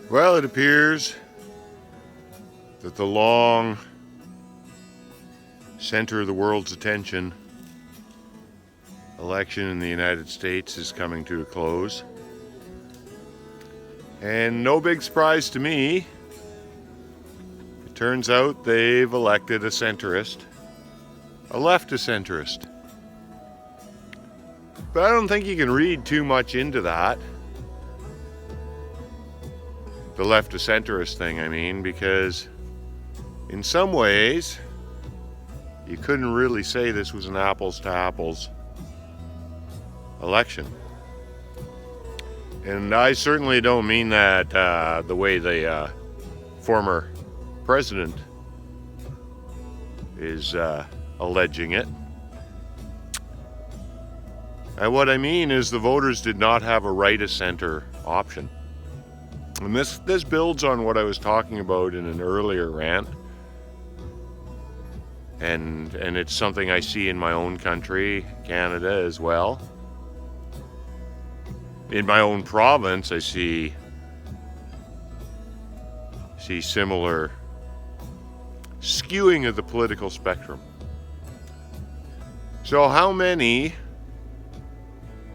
Well, it appears that the long center of the world's attention election in the United States is coming to a close. And no big surprise to me, it turns out they've elected a centrist, a leftist centrist. But I don't think you can read too much into that. The leftist centrist thing, I mean, because in some ways, you couldn't really say this was an apples to apples election. And I certainly don't mean that the way the former president is alleging it. And what I mean is the voters did not have a right of center option. And this builds on what I was talking about in an earlier rant. And it's something I see in my own country, Canada, as well. In my own province, I see similar skewing of the political spectrum. So how many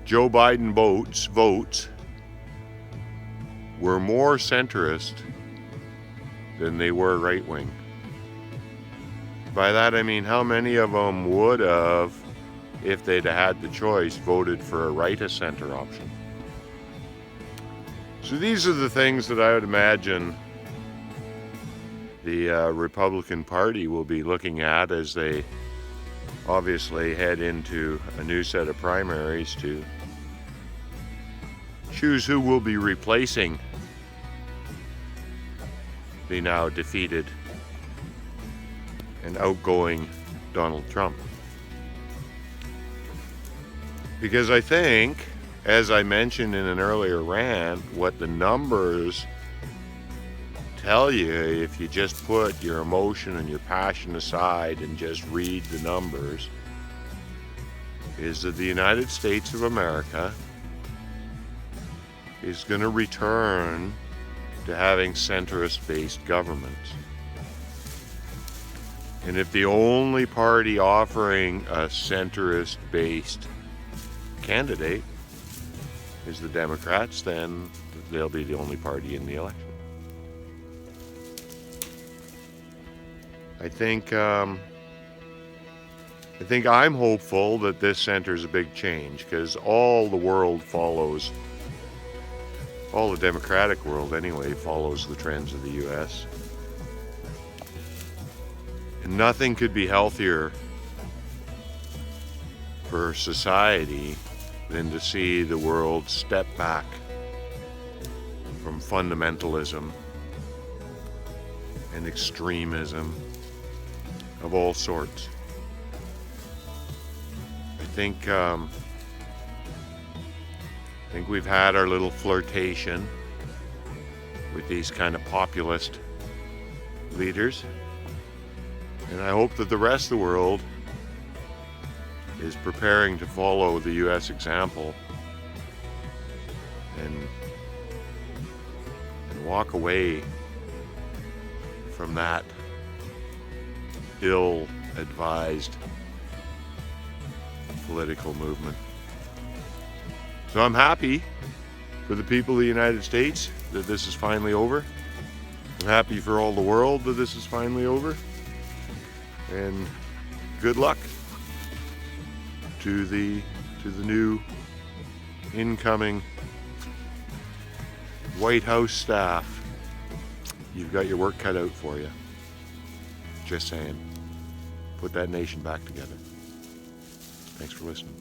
Joe Biden votes were more centrist than they were right-wing? By that I mean, how many of them would have, if they'd had the choice, voted for a right-of-center option? So these are the things that I would imagine the Republican Party will be looking at as they obviously head into a new set of primaries to choose who will be replacing the now defeated and outgoing Donald Trump. Because I think, as I mentioned in an earlier rant, what the numbers tell you, if you just put your emotion and your passion aside and just read the numbers, is that the United States of America is going to return to having centrist-based governments. And if the only party offering a centrist-based candidate is the Democrats, then they'll be the only party in the election. I think I'm hopeful that this centers a big change, because all the world follows, all the democratic world anyway, follows the trends of the U.S. And nothing could be healthier for society than to see the world step back from fundamentalism and extremism of all sorts. I think we've had our little flirtation with these kind of populist leaders, and I hope that the rest of the world is preparing to follow the U.S. example and walk away from that ill-advised political movement. So I'm happy for the people of the United States that this is finally over. I'm happy for all the world that this is finally over. And good luck to the new incoming White House staff. You've got your work cut out for you. Just saying. Put that nation back together. Thanks for listening.